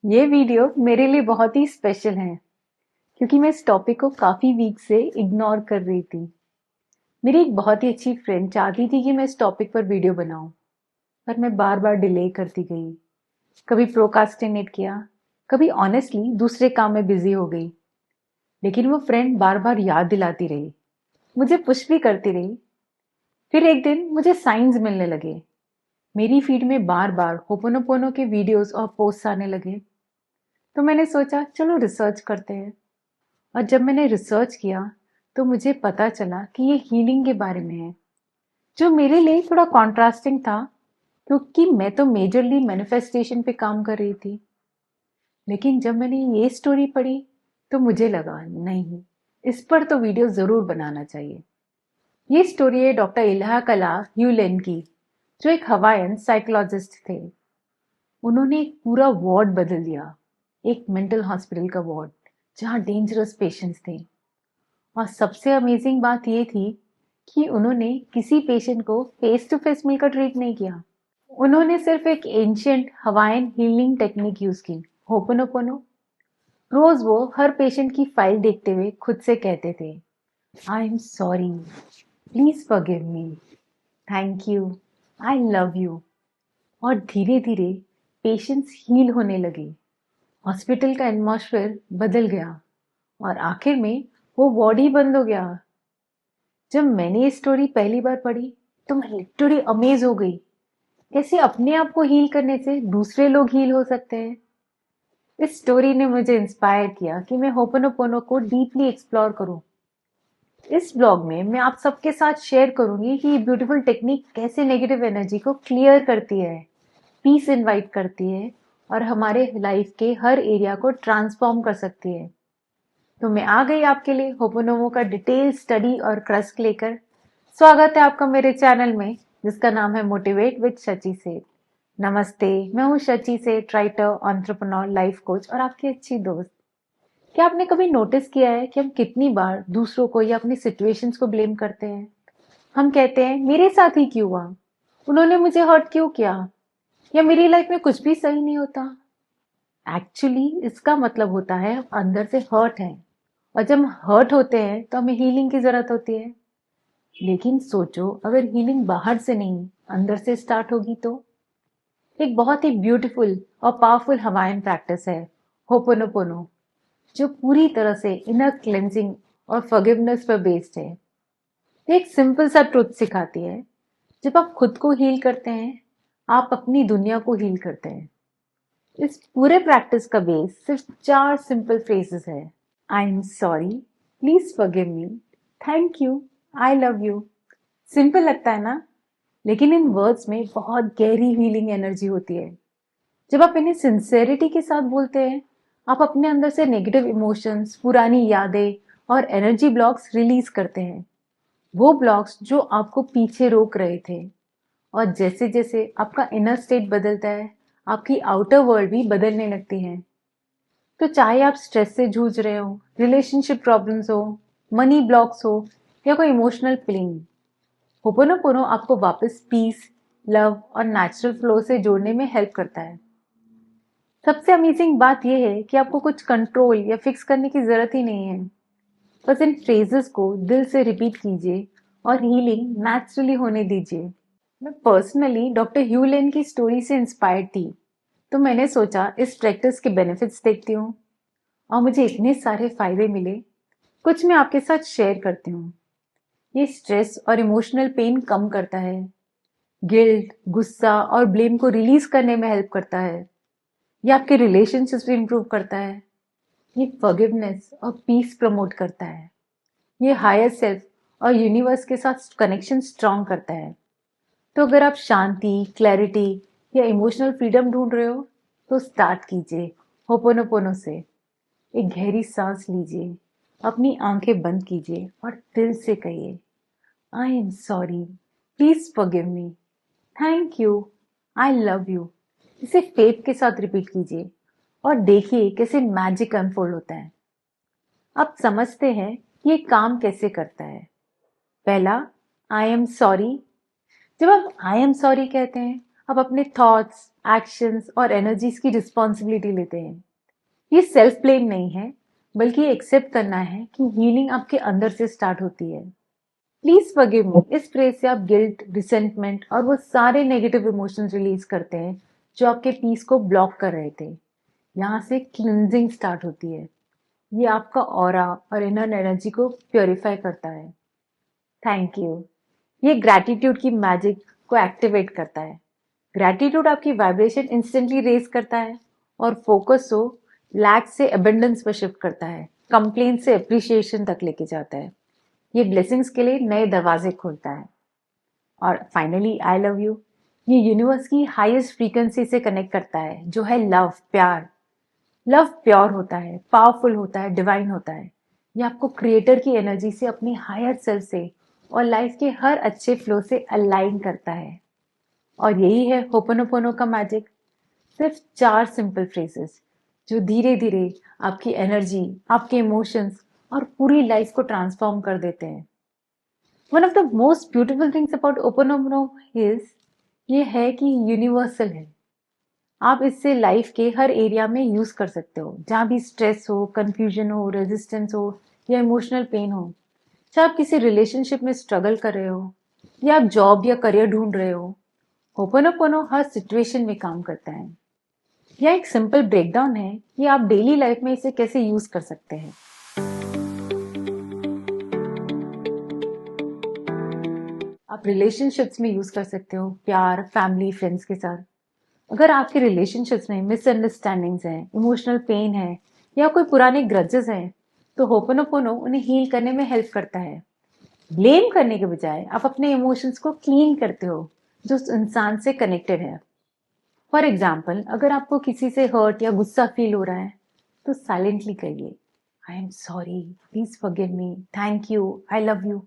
ये वीडियो मेरे लिए बहुत ही स्पेशल है क्योंकि मैं इस टॉपिक को काफी वीक से इग्नोर कर रही थी। मेरी एक बहुत ही अच्छी फ्रेंड चाहती थी कि मैं इस टॉपिक पर वीडियो बनाऊं, पर मैं बार बार डिले करती गई। कभी प्रोकास्टिनेट किया, कभी ऑनेस्टली दूसरे काम में बिजी हो गई। लेकिन वो फ्रेंड बार बार याद दिलाती रही, मुझे पुश भी करती रही। फिर एक दिन मुझे साइंस मिलने लगे। मेरी फीड में बार बार होपोनोपोनो के वीडियोस और पोस्ट आने लगे। तो मैंने सोचा चलो रिसर्च करते हैं। और जब मैंने रिसर्च किया तो मुझे पता चला कि ये हीलिंग के बारे में है, जो मेरे लिए थोड़ा कॉन्ट्रास्टिंग था क्योंकि मैं तो मेजरली मैनिफेस्टेशन पे काम कर रही थी। लेकिन जब मैंने ये स्टोरी पढ़ी तो मुझे लगा नहीं, इस पर तो वीडियो जरूर बनाना चाहिए। ये स्टोरी है डॉक्टर इल्हा कला ह्यूलेन की, जो एक हवाईयन साइकोलॉजिस्ट थे। उन्होंने एक पूरा वार्ड बदल दिया, एक मेंटल हॉस्पिटल का वार्ड जहाँ डेंजरस पेशेंट्स थे। और सबसे अमेजिंग बात ये थी कि उन्होंने किसी पेशेंट को फेस टू फेस मिलकर ट्रीट नहीं किया। उन्होंने सिर्फ एक ancient Hawaiian healing technique use की, होपोनोपोनो। रोज वो हर पेशेंट की फाइल देखते हुए खुद से कहते थे, आई am sorry, please forgive me, thank you, I love you. और धीरे धीरे पेशेंट्स हील होने लगे। हॉस्पिटल का एटमॉस्फेयर बदल गया और आखिर में वो वार्ड ही बंद हो गया। जब मैंने ये स्टोरी पहली बार पढ़ी तो मैं लिटरली अमेज हो गई। कैसे अपने आप को हील करने से दूसरे लोग हील हो सकते हैं। इस स्टोरी ने मुझे इंस्पायर किया कि मैं होपोनोपोनो को डीपली एक्सप्लोर करूं। इस ब्लॉग में मैं आप सबके साथ शेयर करूंगी कि ये ब्यूटीफुल टेक्निक कैसे नेगेटिव एनर्जी को क्लियर करती है, पीस इनवाइट करती है और हमारे लाइफ के हर एरिया को ट्रांसफॉर्म कर सकती है। तो मैं आ गई आपके लिए होपोनोमो का डिटेल स्टडी और क्रस्ट लेकर। स्वागत है आपका मेरे चैनल में, जिसका नाम है मोटिवेट विद शची सेठ। नमस्ते, मैं हूँ शची सेठ, राइटर, एंटरप्रेन्योर, लाइफ कोच और आपकी अच्छी दोस्त। क्या आपने कभी नोटिस किया है कि हम कितनी बार दूसरों को या अपनी सिचुएशंस को ब्लेम करते हैं? हम कहते हैं मेरे साथ ही क्यों हुआ, उन्होंने मुझे हर्ट क्यों किया, या मेरी लाइफ में कुछ भी सही नहीं होता। एक्चुअली इसका मतलब होता है हम अंदर से हर्ट हैं, और जब हम हर्ट होते हैं तो हमें हीलिंग की जरूरत होती है। लेकिन सोचो, अगर हीलिंग बाहर से नहीं अंदर से स्टार्ट होगी तो। एक बहुत ही ब्यूटीफुल और पावरफुल हवाईन प्रैक्टिस है होपोनोपोनो, जो पूरी तरह से इनर क्लेंजिंग और फॉरगिवनेस पर बेस्ड है। ये एक सिंपल सा ट्रुथ सिखाती है, जब आप खुद को हील करते हैं आप अपनी दुनिया को हील करते हैं। इस पूरे प्रैक्टिस का बेस सिर्फ 4 सिंपल फ्रेजेस है। आई am sorry, please forgive me, thank you, I love you. Simple लगता है ना, लेकिन इन वर्ड्स में बहुत गहरी हीलिंग एनर्जी होती है। जब आप इन्हें सिंसेरिटी के साथ बोलते हैं, आप अपने अंदर से नेगेटिव इमोशंस, पुरानी यादें और एनर्जी ब्लॉक्स रिलीज करते हैं। वो ब्लॉक्स जो आपको पीछे रोक रहे थे। और जैसे जैसे आपका इनर स्टेट बदलता है, आपकी आउटर वर्ल्ड भी बदलने लगती है। तो चाहे आप स्ट्रेस से जूझ रहे हो, रिलेशनशिप प्रॉब्लम्स हो, मनी ब्लॉक्स हो, या कोई इमोशनल फीलिंग, होपोनोपोनो आपको वापस पीस, लव और नेचुरल फ्लो से जोड़ने में हेल्प करता है। सबसे अमेजिंग बात यह है कि आपको कुछ कंट्रोल या फिक्स करने की जरूरत ही नहीं है। बस इन फ्रेजेस को दिल से रिपीट कीजिए और हीलिंग नेचुरली होने दीजिए। मैं पर्सनली डॉक्टर ह्यूलेन की स्टोरी से इंस्पायर्ड थी, तो मैंने सोचा इस प्रैक्टिस के बेनिफिट्स देखती हूँ, और मुझे इतने सारे फायदे मिले। कुछ मैं आपके साथ शेयर करती हूँ। ये स्ट्रेस और इमोशनल पेन कम करता है, गिल्ट, गुस्सा और ब्लेम को रिलीज करने में हेल्प करता है। ये आपके रिलेशनशिप्स भी इंप्रूव करता है। ये फॉरगिवनेस और पीस प्रमोट करता है। ये हायर सेल्फ और यूनिवर्स के साथ कनेक्शन स्ट्रांग करता है। तो अगर आप शांति, क्लैरिटी या इमोशनल फ्रीडम ढूंढ रहे हो तो स्टार्ट कीजिए होपोनोपोनो से। एक गहरी सांस लीजिए, अपनी आंखें बंद कीजिए और दिल से कहिए, आई am sorry, please forgive me, thank you, I love you. इसे फेथ के साथ रिपीट कीजिए और देखिए कैसे मैजिक अनफोल्ड होता है। अब समझते हैं कि ये काम कैसे करता है। पहला, आई एम सॉरी। जब आप आई एम सॉरी कहते हैं, आप अपने थॉट्स, एक्शंस और एनर्जीज की रिस्पॉन्सिबिलिटी लेते हैं। ये सेल्फ ब्लेम नहीं है, बल्कि एक्सेप्ट करना है कि हीलिंग आपके अंदर से स्टार्ट होती है। प्लीज फॉरगिव मी, इस फ्रेज से आप गिल्ट, रिसेंटमेंट और वो सारे नेगेटिव इमोशंस रिलीज करते हैं जो आपके पीस को ब्लॉक कर रहे थे। यहाँ से क्लिनजिंग स्टार्ट होती है। ये आपका ऑरा और इनर एनर्जी को प्योरीफाई करता है। Thank you. ये ग्रैटिट्यूड की मैजिक को एक्टिवेट करता है। ग्रैटिट्यूड आपकी वाइब्रेशन इंस्टेंटली रेज करता है और फोकस को लैक से अबंडेंस पर शिफ्ट करता है, कंप्लेन से अप्रिशिएशन तक लेके जाता है। ये ब्लेसिंग्स के लिए नए दरवाजे खोलता है। और फाइनली आई लव यू, ये यूनिवर्स की हाईएस्ट फ्रीक्वेंसी से कनेक्ट करता है, जो है लव, प्यार। लव प्योर होता है, पावरफुल होता है, डिवाइन होता है। ये आपको क्रिएटर की एनर्जी से, अपनी हायर सेल्फ से और लाइफ के हर अच्छे फ्लो से अलाइन करता है। और यही है होपोनोपोनो का मैजिक। सिर्फ 4 सिंपल फ्रेजेस जो धीरे धीरे आपकी एनर्जी, आपके इमोशंस और पूरी लाइफ को ट्रांसफॉर्म कर देते हैं। One of the most beautiful things about ho'oponopono is ये है कि यूनिवर्सल है। आप इससे लाइफ के हर एरिया में यूज कर सकते हो, जहाँ भी स्ट्रेस हो, कंफ्यूजन हो, रेजिस्टेंस हो या इमोशनल पेन हो। चाहे आप किसी रिलेशनशिप में स्ट्रगल कर रहे हो या आप जॉब या करियर ढूंढ रहे हो, होपोनोपोनो हर सिचुएशन में काम करता है। यह एक सिंपल ब्रेकडाउन है कि आप डेली लाइफ में इसे कैसे यूज कर सकते हैं। आप रिलेशनशिप्स में यूज कर सकते हो, प्यार, फैमिली, फ्रेंड्स के साथ। अगर आपके रिलेशनशिप्स में मिसअंडरस्टैंडिंग्स हैं, इमोशनल पेन है या कोई पुराने ग्रजेस हैं, तो होपोनोपोनो उन्हें हील करने में हेल्प करता है। ब्लेम करने के बजाय आप अपने इमोशंस को क्लीन करते हो जो उस इंसान से कनेक्टेड है। फॉर एग्जाम्पल, अगर आपको किसी से हर्ट या गुस्सा फील हो रहा है, तो साइलेंटली कहिए, आई am sorry, please forgive me, thank you, I love you.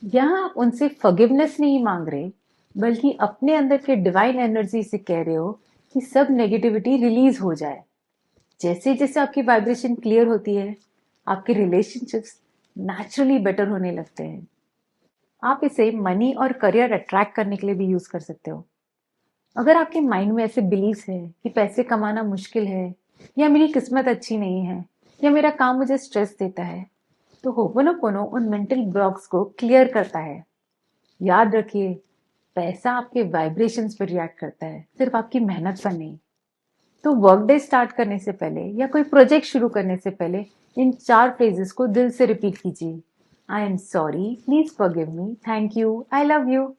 यहाँ आप उनसे फॉरगिवनेस नहीं मांग रहे, बल्कि अपने अंदर के डिवाइन एनर्जी से कह रहे हो कि सब नेगेटिविटी रिलीज हो जाए। जैसे जैसे आपकी वाइब्रेशन क्लियर होती है, आपके रिलेशनशिप्स नेचुरली बेटर होने लगते हैं। आप इसे मनी और करियर अट्रैक्ट करने के लिए भी यूज कर सकते हो। अगर आपके माइंड में ऐसे बिलीव्स है कि पैसे कमाना मुश्किल है, या मेरी किस्मत अच्छी नहीं है, या मेरा काम मुझे स्ट्रेस देता है, तो होपोनोपोनो उन मेंटल ब्लॉक्स को क्लियर करता है। याद रखिए, पैसा आपके वाइब्रेशंस पर रिएक्ट करता है, सिर्फ आपकी मेहनत पर नहीं। तो वर्क डे स्टार्ट करने से पहले या कोई प्रोजेक्ट शुरू करने से पहले इन 4 फ्रेजेस को दिल से रिपीट कीजिए। I am sorry, please forgive me, thank you, I love you.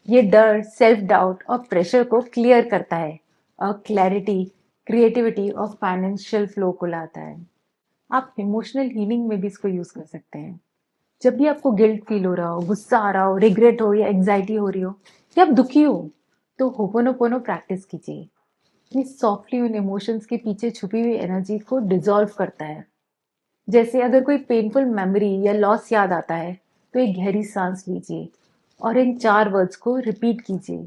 ये डर, सेल्फ डाउट और प्रेशर को क्लियर करता है और क्लैरिटी, क्रिएटिविटी और फाइनेंशियल फ्लो को लाता है। आप इमोशनल हीलिंग में भी इसको यूज कर सकते हैं। जब भी आपको गिल्ट फील हो रहा हो, गुस्सा आ रहा हो, रिग्रेट हो या एंग्जाइटी हो रही हो या आप दुखी हो, तो होपोनोपोनो प्रैक्टिस कीजिए। ये सॉफ्टली उन इमोशंस के पीछे छुपी हुई एनर्जी को डिसॉल्व करता है। जैसे अगर कोई पेनफुल मेमोरी या लॉस याद आता है, तो एक गहरी सांस लीजिए और इन 4 वर्ड्स को रिपीट कीजिए।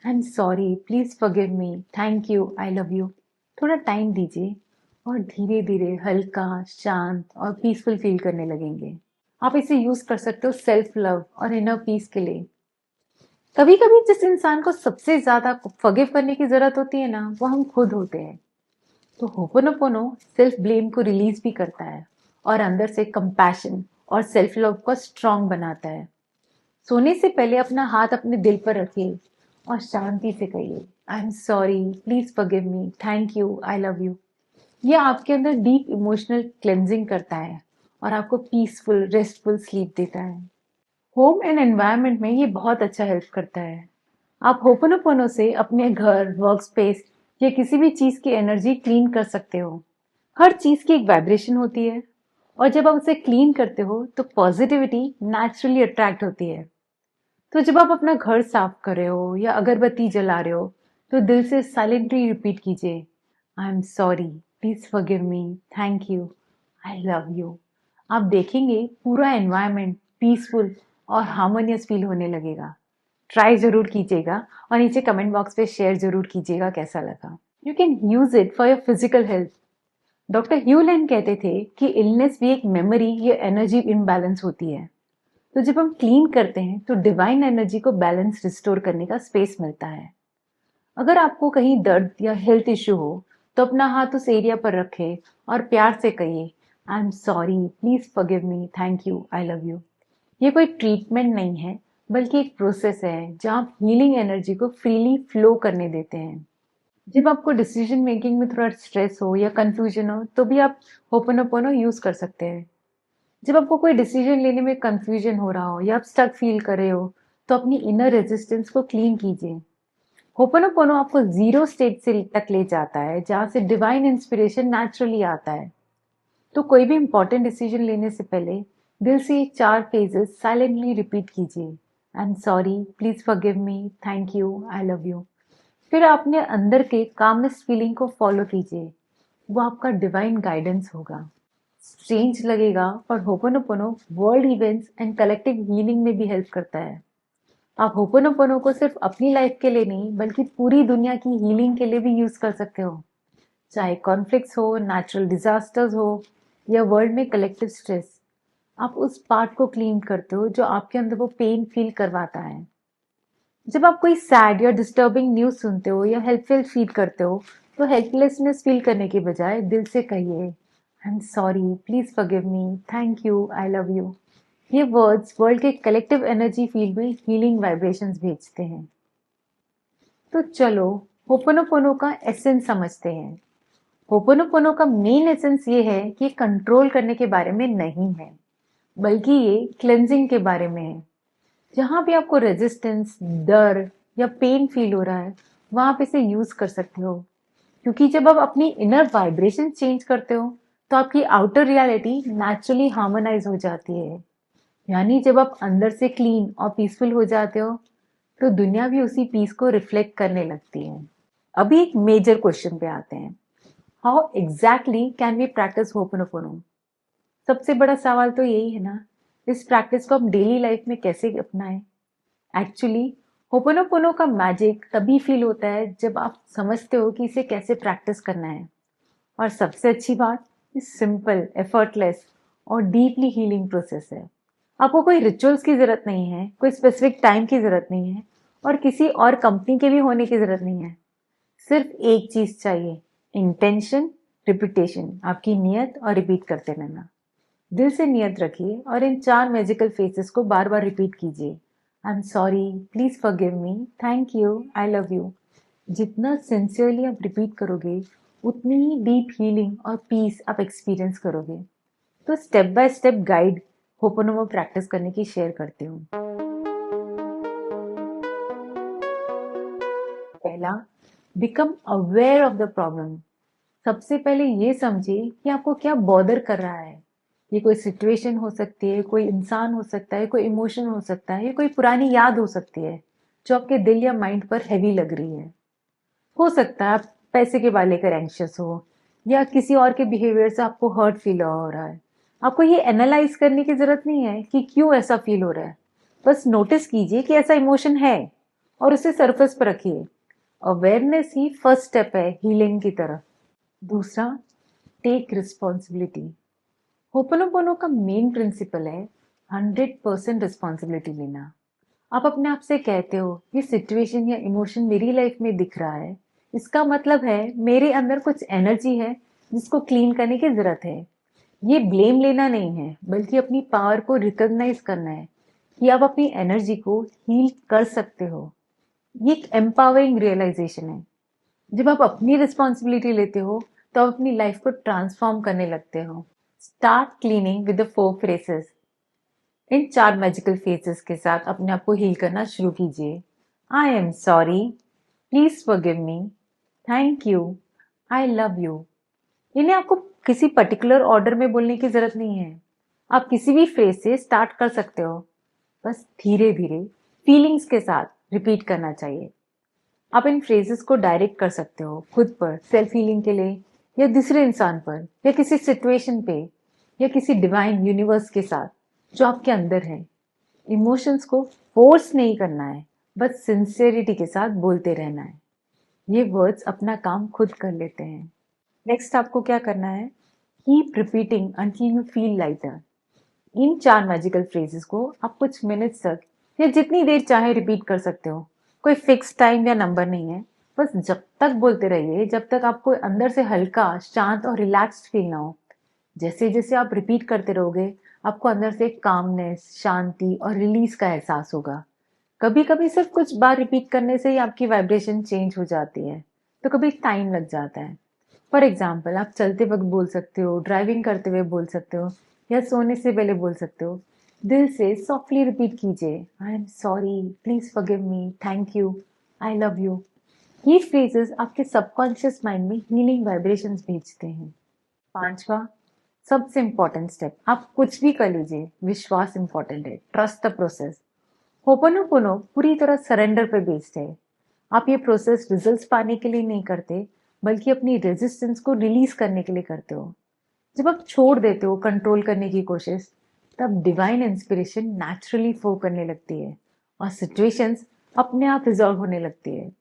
I am sorry, please forgive me, thank you, I love you. थोड़ा टाइम दीजिए और धीरे धीरे हल्का, शांत और पीसफुल फील करने लगेंगे। आप इसे यूज कर सकते हो सेल्फ लव और इनर पीस के लिए। कभी कभी जिस इंसान को सबसे ज्यादा फॉरगिव करने की जरूरत होती है ना, वो हम खुद होते हैं। तो होपोनोपोनो सेल्फ ब्लेम को रिलीज भी करता है और अंदर से कंपैशन और सेल्फ लव को स्ट्रांग बनाता है। सोने से पहले अपना हाथ अपने दिल पर रखिए और शांति से कहिए, आई am sorry, please forgive me, thank you, I love you. यह आपके अंदर डीप इमोशनल क्लेंजिंग करता है और आपको पीसफुल, रेस्टफुल स्लीप देता है। होम एंड एनवायरनमेंट में ये बहुत अच्छा हेल्प करता है। आप होपोनोपोनो से अपने घर, वर्क स्पेस या किसी भी चीज की एनर्जी क्लीन कर सकते हो। हर चीज की एक वाइब्रेशन होती है और जब आप उसे क्लीन करते हो तो पॉजिटिविटी नेचुरली अट्रैक्ट होती है। तो जब आप अपना घर साफ कर रहे हो या अगरबत्ती जला रहे हो, तो दिल से साइलेंटली रिपीट कीजिए, I am sorry, please forgive me, thank you, I love you. आप देखेंगे पूरा एनवायरनमेंट पीसफुल और हार्मोनियस फील होने लगेगा। ट्राई जरूर कीजिएगा और नीचे कमेंट बॉक्स पे शेयर जरूर कीजिएगा कैसा लगा। You can use it for your physical health. Doctor Hew Len कहते थे कि इलनेस भी एक मेमोरी या एनर्जी इम्बैलेंस होती है। तो जब हम क्लीन करते हैं तो डिवाइन एनर्जी को बैलेंस रिस्टोर करने का स्पेस मिलता है। अगर आपको कहीं दर्द या हेल्थ इश्यू हो तो अपना हाथ उस एरिया पर रखें और प्यार से कहिए, आई am sorry, please forgive me, thank you, I love you. ये कोई ट्रीटमेंट नहीं है, बल्कि एक प्रोसेस है जहाँ आप हीलिंग एनर्जी को फ्रीली फ्लो करने देते हैं। जब आपको डिसीजन मेकिंग में थोड़ा स्ट्रेस हो या कंफ्यूजन हो तो भी आप होपोनोपोनो यूज कर सकते हैं। जब आपको कोई डिसीजन लेने में कंफ्यूजन हो रहा हो या आप स्टक फील कर रहे हो तो अपनी इनर रेजिस्टेंस को क्लीन कीजिए। होपोनोपोनो आपको जीरो स्टेट से तक ले जाता है जहां से डिवाइन इंस्पिरेशन नेचुरली आता है। तो कोई भी इंपॉर्टेंट डिसीजन लेने से पहले दिल से ये 4 फेजेस साइलेंटली रिपीट कीजिए। I am sorry, please forgive me, thank you, I love you. फिर अपने अंदर के कामनेस फीलिंग को फॉलो कीजिए। वो आपका डिवाइन गाइडेंस होगा। स्ट्रेंज लगेगा पर ho'oponopono world events and collective healing में भी हेल्प करता है। आप होपोनोपोनो को सिर्फ अपनी लाइफ के लिए नहीं बल्कि पूरी दुनिया की हीलिंग के लिए भी यूज कर सकते हो। चाहे कॉन्फ्लिक्ट्स हो, नेचुरल डिजास्टर्स हो या वर्ल्ड में कलेक्टिव स्ट्रेस, आप उस पार्ट को क्लीन करते हो जो आपके अंदर वो पेन फील करवाता है। जब आप कोई सैड या डिस्टर्बिंग न्यूज सुनते हो या हेल्पलेस फील करते हो तो हेल्पलेसनेस फील करने के बजाय दिल से कहिए, आई am sorry, please forgive me, thank you, I love you. ये वर्ड्स वर्ल्ड के कलेक्टिव एनर्जी फील्ड में हीलिंग वाइब्रेशंस भेजते हैं। तो चलो होपोनोपोनो का एसेंस समझते हैं। होपोनोपोनो का मेन एसेंस ये है कि कंट्रोल करने के बारे में नहीं है, बल्कि ये क्लेंजिंग के बारे में है। जहां भी आपको रेजिस्टेंस, डर या पेन फील हो रहा है, वहां आप इसे यूज कर सकते हो। क्योंकि जब आप अपनी इनर वाइब्रेशन चेंज करते हो तो आपकी आउटर रियलिटी नेचुरली हार्मोनाइज हो जाती है। यानी जब आप अंदर से क्लीन और पीसफुल हो जाते हो तो दुनिया भी उसी पीस को रिफ्लेक्ट करने लगती है। अभी एक मेजर क्वेश्चन पे आते हैं, how exactly can we practice ho'oponopono. सबसे बड़ा सवाल तो यही है ना, इस प्रैक्टिस को हम डेली लाइफ में कैसे अपनाएं। एक्चुअली होपोनोपोनो का मैजिक तभी फील होता है जब आप समझते हो कि इसे कैसे प्रैक्टिस करना है। और सबसे अच्छी बात, इस सिंपल, एफर्टलेस और डीपली हीलिंग प्रोसेस है। आपको कोई रिचुअल्स की जरूरत नहीं है, कोई स्पेसिफिक टाइम की जरूरत नहीं है और किसी और कंपनी के भी होने की जरूरत नहीं है। सिर्फ एक चीज चाहिए, इंटेंशन, रिपीटेशन। आपकी नियत और रिपीट करते रहना। दिल से नियत रखिए और इन 4 मैजिकल फेसेस को बार बार रिपीट कीजिए। I am sorry, please forgive me, thank you, I love you. जितना सिंसियरली आप रिपीट करोगे उतनी ही डीप हीलिंग और पीस आप एक्सपीरियंस करोगे। तो step by step guide ho'oponopono practice करने की शेयर करती हूँ। पहला, become aware of the problem. सबसे पहले ये समझिए कि आपको क्या बॉदर कर रहा है। ये कोई सिचुएशन हो सकती है, कोई इंसान हो सकता है, कोई इमोशन हो सकता है, या कोई पुरानी याद हो सकती है जो आपके दिल या माइंड पर हैवी लग रही है। हो सकता है आप पैसे के बारे लेकर एंग्शियस हो या किसी और के बिहेवियर से आपको हर्ट फील हो रहा है। आपको ये एनालाइज करने की जरूरत नहीं है कि क्यों ऐसा फील हो रहा है। बस नोटिस कीजिए कि ऐसा इमोशन है और उसे सरफेस पर रखिए। अवेयरनेस ही फर्स्ट स्टेप है हीलिंग की तरफ। दूसरा, टेक रिस्पॉन्सिबिलिटी। होपोनोपोनो का मेन प्रिंसिपल है 100% रिस्पॉन्सिबिलिटी लेना। आप अपने आप से कहते हो, ये सिचुएशन या इमोशन मेरी लाइफ में दिख रहा है, इसका मतलब है मेरे अंदर कुछ एनर्जी है जिसको क्लीन करने की जरूरत है। ये ब्लेम लेना नहीं है, बल्कि अपनी पावर को रिकॉग्नाइज करना है कि आप अपनी एनर्जी को हील कर सकते हो। ये एक एम्पावरिंग रियलाइजेशन है। जब आप अपनी रिस्पॉन्सिबिलिटी लेते हो तो आप अपनी लाइफ को ट्रांसफॉर्म करने लगते हो। Start cleaning with the 4 faces. In 4 magical faces के साथ अपने आप को हील करना शुरू कीजिए। I am sorry, please forgive me, thank you, I love you. इन्हें आपको किसी पर्टिकुलर ऑर्डर में बोलने की जरूरत नहीं है। आप किसी भी फ्रेज से स्टार्ट कर सकते हो। बस धीरे धीरे फीलिंग्स के साथ रिपीट करना चाहिए। आप इन फ्रेजेस को डायरेक्ट कर सकते हो खुद पर, सेल्फ हीलिंग के लिए, या दूसरे इंसान पर, या किसी सिचुएशन पे, या किसी डिवाइन यूनिवर्स के साथ जो आपके अंदर है। इमोशंस को फोर्स नहीं करना है, बस सिंसियरिटी के साथ बोलते रहना है। ये वर्ड्स अपना काम खुद कर लेते हैं। नेक्स्ट आपको क्या करना है, keep repeating until you feel lighter. In 4 magical phrases को आप कुछ मिनट्स तक या जितनी देर चाहे रिपीट कर सकते हो। कोई फिक्स टाइम या नंबर नहीं है, बस जब तक बोलते रहिए जब तक आपको अंदर से हल्का, शांत और रिलैक्स्ड फील ना हो। जैसे जैसे आप रिपीट करते रहोगे, आपको अंदर से कामनेस, शांति और रिलीज का एहसास होगा। कभी कभी सिर्फ कुछ बार रिपीट करने से ही आपकी वाइब्रेशन चेंज हो जाती है, तो कभी टाइम लग जाता है। फॉर एग्जाम्पल, आप चलते वक्त बोल सकते हो, ड्राइविंग करते हुए बोल सकते हो, या सोने से पहले बोल सकते हो। दिल से सॉफ्टली रिपीट कीजिए, I am sorry, please forgive me, thank you, I love you. ये फ्रेजेस आपके सबकॉन्शियस माइंड में हीलिंग वाइब्रेशंस भेजते हैं। पांचवा, सबसे इंपॉर्टेंट स्टेप, आप कुछ भी कर लीजिए, विश्वास इंपॉर्टेंट है, ट्रस्ट द प्रोसेस। होपोनोपोनो पूरी तरह सरेंडर पे बेस्ड है। आप ये प्रोसेस रिजल्ट्स पाने के लिए नहीं करते, बल्कि अपनी रेजिस्टेंस को रिलीज करने के लिए करते हो। जब आप छोड़ देते हो कंट्रोल करने की कोशिश, तब डिवाइन इंस्पिरेशन नेचुरली फ्लो करने लगती है और सिचुएशंस अपने आप रिजॉल्व होने लगती है।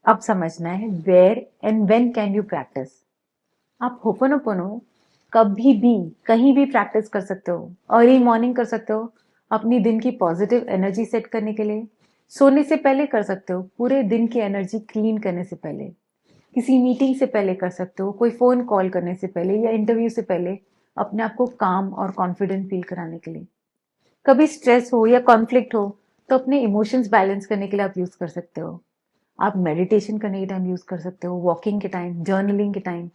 अब समझना है where and when can you practice. आप होपोनोपोनो कभी भी कहीं भी प्रैक्टिस कर सकते हो। अर्ली मॉर्निंग कर सकते हो, अपनी दिन की पॉजिटिव एनर्जी सेट करने के लिए। सोने से पहले कर सकते हो, पूरे दिन की एनर्जी क्लीन करने से पहले। किसी मीटिंग से पहले कर सकते हो, कोई फोन कॉल करने से पहले या इंटरव्यू से पहले, अपने आप को काम और कॉन्फिडेंट फील कराने के लिए। कभी स्ट्रेस हो या कॉन्फ्लिक्ट हो, तो अपने इमोशंस बैलेंस करने के लिए आप यूज कर सकते हो। आप मेडिटेशन करने के टाइम यूज कर सकते हो, वॉकिंग के टाइम, जर्नलिंग के टाइम।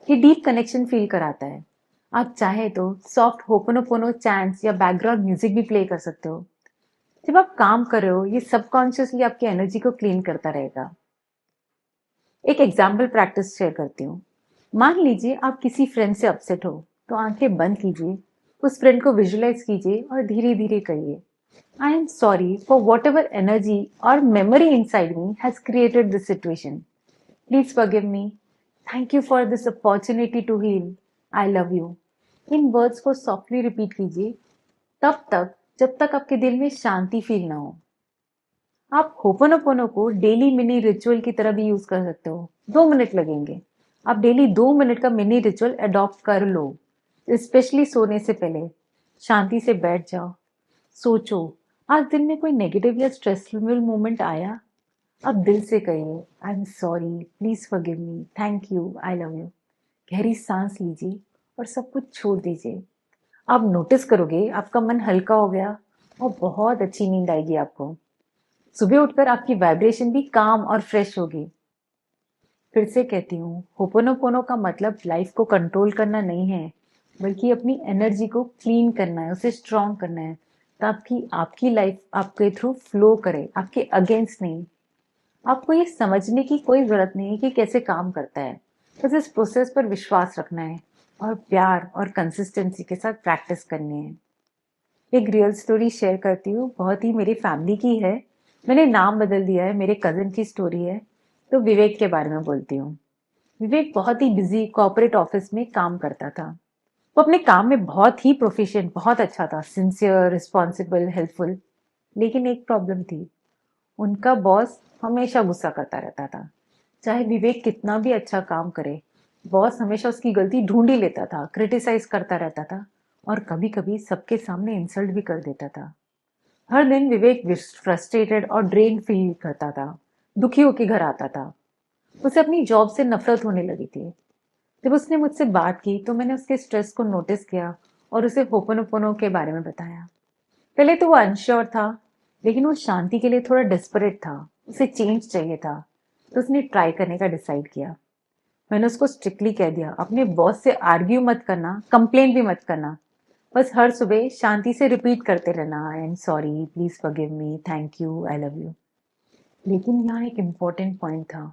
ये डीप कनेक्शन फील कराता है। आप चाहे तो सॉफ्ट होपोनोपोनो चैंट्स या बैकग्राउंड म्यूजिक भी प्ले कर सकते हो। जब आप काम कर रहे हो, ये सबकॉन्शियसली आपकी एनर्जी को क्लीन करता रहेगा। एक एग्जाम्पल प्रैक्टिस शेयर करती हूँ। मान लीजिए आप किसी फ्रेंड से अपसेट हो, तो आंखें बंद कीजिए, उस फ्रेंड को विजुलाइज कीजिए और धीरे धीरे कहिए, I am sorry for whatever energy or memory inside me has created this situation. Please forgive me. Thank you for this opportunity to heal. I love you. In words को softly repeat कीजिए, तब तक जब तक आपके दिल में शांति feel ना हो। आप होपोनोपोनो को डेली मिनी रिचुअल की तरह भी यूज कर सकते हो। 2 मिनट लगेंगे। आप डेली 2 मिनट का मिनी रिचुअल अडॉप्ट कर लो, स्पेशली सोने से पहले। शांति से बैठ जाओ, सोचो, आज दिन में कोई नेगेटिव या स्ट्रेसफुल मोमेंट आया? अब दिल से कहिए, आई am sorry, please forgive me, thank you, I love you. गहरी सांस लीजिए और सब कुछ छोड़ दीजिए। आप नोटिस करोगे आपका मन हल्का हो गया और बहुत अच्छी नींद आएगी आपको। सुबह उठकर आपकी वाइब्रेशन भी काम और फ्रेश होगी। फिर से कहती हूँ, होपोनोपोनो का मतलब लाइफ को कंट्रोल करना नहीं है, बल्कि अपनी एनर्जी को क्लीन करना है, उसे स्ट्रॉन्ग करना है, ताकि आपकी लाइफ आपके थ्रू फ्लो करे, आपके अगेंस्ट नहीं। आपको ये समझने की कोई जरूरत नहीं है कि कैसे काम करता है, बस इस प्रोसेस पर विश्वास रखना है और प्यार और कंसिस्टेंसी के साथ प्रैक्टिस करनी है। एक रियल स्टोरी शेयर करती हूँ, बहुत ही मेरी फैमिली की है। मैंने नाम बदल दिया है, मेरे कजिन की स्टोरी है। तो विवेक के बारे में बोलती हूँ। विवेक बहुत ही बिजी कॉर्पोरेट ऑफिस में काम करता था। वो अपने काम में बहुत ही प्रोफिशिएंट, बहुत अच्छा था, सिंसियर, रिस्पॉन्सिबल, हेल्पफुल। लेकिन एक प्रॉब्लम थी, उनका बॉस हमेशा गुस्सा करता रहता था। चाहे विवेक कितना भी अच्छा काम करे, बॉस हमेशा उसकी गलती ढूंढ ही लेता था, क्रिटिसाइज करता रहता था और कभी कभी सबके सामने इंसल्ट भी कर देता था। हर दिन विवेक फ्रस्ट्रेटेड और ड्रेन फील करता था, दुखी होकर घर आता था। उसे अपनी जॉब से नफरत होने लगी थी। जब उसने मुझसे बात की तो मैंने उसके स्ट्रेस को नोटिस किया और उसे होपोनोपोनो के बारे में बताया। पहले तो वो अनश्योर था, लेकिन वो शांति के लिए थोड़ा डेस्परेट था, उसे चेंज चाहिए था। तो उसने ट्राई करने का डिसाइड किया। मैंने उसको स्ट्रिक्टली कह दिया, अपने बॉस से आर्ग्यू मत करना, कंप्लेन भी मत करना, बस हर सुबह शांति से रिपीट करते रहना, आई am sorry, please forgive me, thank you, I love you. लेकिन यहाँ एक इम्पोर्टेंट पॉइंट था,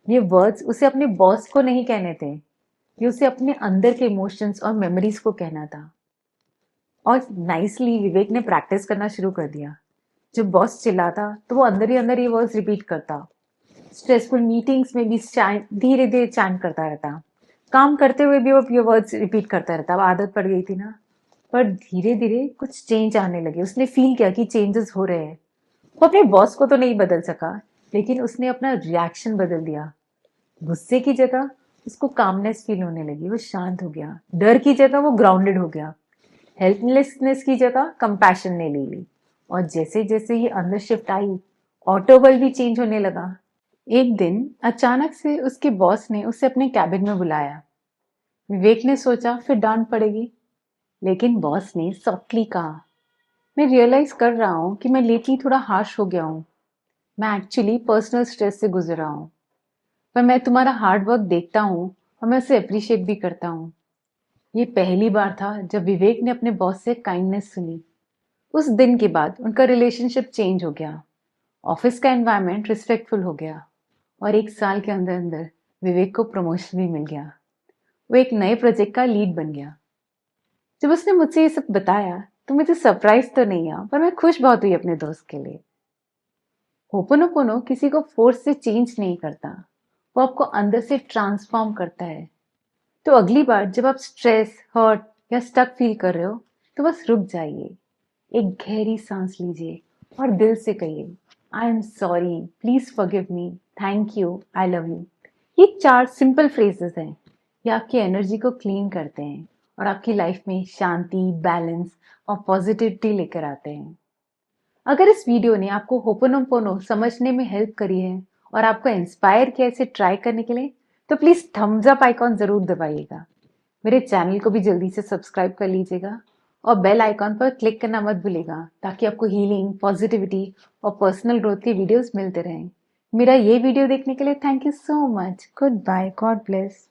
ये वर्ड्स उसे अपने बॉस को नहीं कहने थे, ये उसे अपने अंदर के इमोशंस और मेमोरीज को कहना था। और नाइसली विवेक ने प्रैक्टिस करना शुरू कर दिया। जब बॉस चिल्लाता तो वो अंदर ही अंदर ये वर्ड्स रिपीट करता। स्ट्रेसफुल मीटिंग्स में भी धीरे धीरे चैंट करता रहता। काम करते हुए भी वो ये वर्ड्स रिपीट करता रहता। अब आदत पड़ गई थी ना। पर धीरे धीरे कुछ चेंज आने लगे। उसने फील किया कि चेंजेस हो रहे हैं। वो अपने बॉस को तो नहीं बदल सका, लेकिन उसने अपना रिएक्शन बदल दिया। गुस्से की जगह उसको कामनेस फील होने लगी, वो शांत हो गया। डर की जगह वो ग्राउंडेड हो गया। हेल्पलेसनेस की जगह कंपैशन ने ले ली। और जैसे जैसे ये अंदर शिफ्ट आई, ऑटोबल भी चेंज होने लगा। एक दिन अचानक से उसके बॉस ने उसे अपने कैबिन में बुलाया। विवेक ने सोचा फिर डांट पड़ेगी, लेकिन बॉस ने सॉफ्टली कहा, मैं रियलाइज कर रहा हूँ कि मैं लेटली थोड़ा हार्श हो गया हूँ। मैं एक्चुअली पर्सनल स्ट्रेस से गुजर रहा हूँ, पर मैं तुम्हारा हार्ड वर्क देखता हूँ और मैं उसे अप्रिशिएट भी करता हूँ। ये पहली बार था जब विवेक ने अपने बॉस से काइंडनेस सुनी। उस दिन के बाद उनका रिलेशनशिप चेंज हो गया। ऑफिस का एनवायरनमेंट रिस्पेक्टफुल हो गया और 1 साल के अंदर अंदर विवेक को प्रमोशन भी मिल गया। वो एक नए प्रोजेक्ट का लीड बन गया। जब उसने मुझसे ये सब बताया तो मुझे सरप्राइज तो नहीं हुआ, पर मैं खुश बहुत हुई अपने दोस्त के लिए। होपोनोपोनो किसी को फोर्स से चेंज नहीं करता, वो आपको अंदर से ट्रांसफॉर्म करता है। तो अगली बार जब आप स्ट्रेस, हर्ट या स्टक फील कर रहे हो तो बस रुक जाइए, एक गहरी सांस लीजिए और दिल से कहिए, आई am sorry, please forgive me, thank you, I love you. ये 4 सिंपल फ्रेजेस हैं। ये आपकी एनर्जी को क्लीन करते हैं और आपकी लाइफ में शांति, बैलेंस और पॉजिटिविटी लेकर आते हैं। अगर इस वीडियो ने आपको होपोनोपोनो समझने में हेल्प करी है और आपको इंस्पायर किया इसे ट्राई करने के लिए, तो प्लीज थम्स अप आइकॉन जरूर दबाइएगा। मेरे चैनल को भी जल्दी से सब्सक्राइब कर लीजिएगा और बेल आइकॉन पर क्लिक करना मत भूलिएगा, ताकि आपको हीलिंग, पॉजिटिविटी और पर्सनल ग्रोथ के वीडियोस मिलते रहें। मेरा ये वीडियो देखने के लिए thank you so much. Goodbye, God bless.